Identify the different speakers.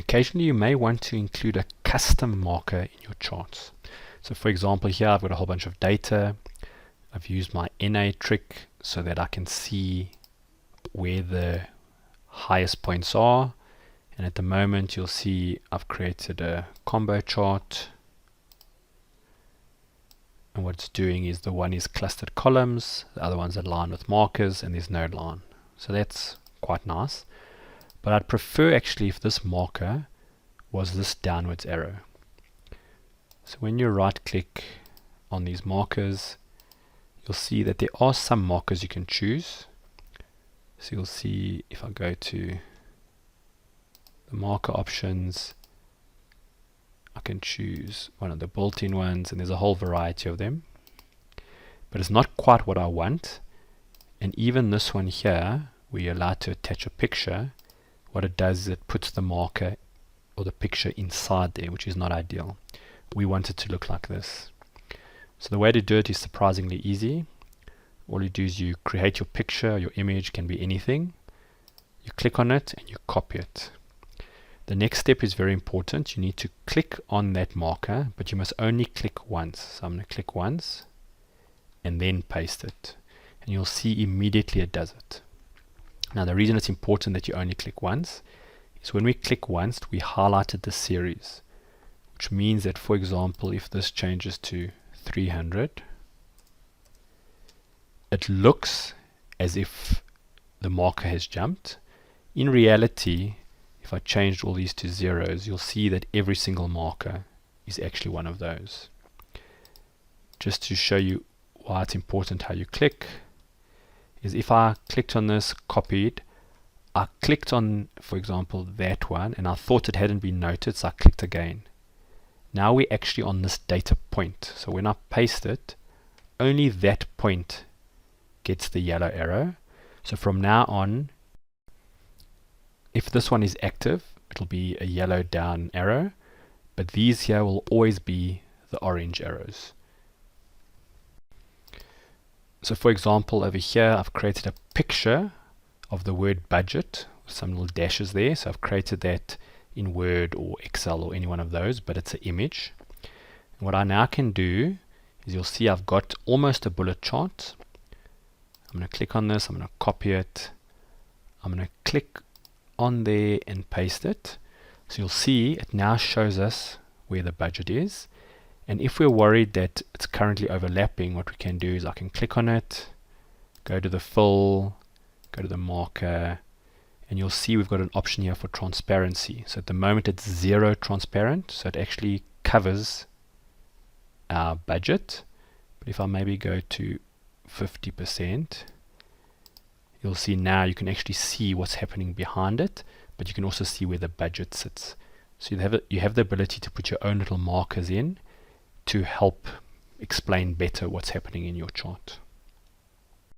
Speaker 1: occasionally you may want to include a custom marker in your charts. So for example, here I've got a whole bunch of data. I've used my NA trick so that I can see where the highest points are. And at the moment you'll see I've created a combo chart. And what it's doing is the one is clustered columns, the other one's aligned with markers, and there's no line. So that's quite nice. But I'd prefer actually if this marker was this downwards arrow. So when you right click on these markers, you'll see that there are some markers you can choose. So you'll see if I go to the marker options, I can choose one of the built-in ones, and there's a whole variety of them. But it's not quite what I want. And even this one here, where you're allowed to attach a picture, what it does is it puts the marker or the picture inside there, which is not ideal. We want it to look like this. So the way to do it is surprisingly easy. All you do is you create your picture, your image can be anything. You click on it and you copy it. The next step is very important. You need to click on that marker, but you must only click once. So I'm going to click once and then paste it. And you'll see immediately it does it. Now the reason it's important that you only click once is when we click once, we highlighted the series, which means that, for example, if this changes to 300, it looks as if the marker has jumped. In reality, if I changed all these to zeros, you'll see that every single marker is actually one of those. Just to show you why it's important how you click, is if I clicked on this, copied, I clicked on, for example, that one, and I thought it hadn't been noted, so I clicked again. Now we're actually on this data point. So when I paste it, only that point gets the yellow arrow. So from now on, if this one is active, it'll be a yellow down arrow, but these here will always be the orange arrows. So for example, over here I've created a picture of the word budget with some little dashes there. So I've created that in Word or Excel or any one of those, but it's an image. And what I now can do is, you'll see I've got almost a bullet chart. I'm going to click on this, I'm going to copy it, I'm going to click on there and paste it. So you'll see it now shows us where the budget is. And if we're worried that it's currently overlapping, what we can do is I can click on it, go to the fill, go to the marker, and you'll see we've got an option here for transparency. So at the moment it's 0 transparent, so it actually covers our budget. But if I maybe go to 50%, you'll see now you can actually see what's happening behind it, but you can also see where the budget sits. So you have the ability to put your own little markers in to help explain better what's happening in your chart.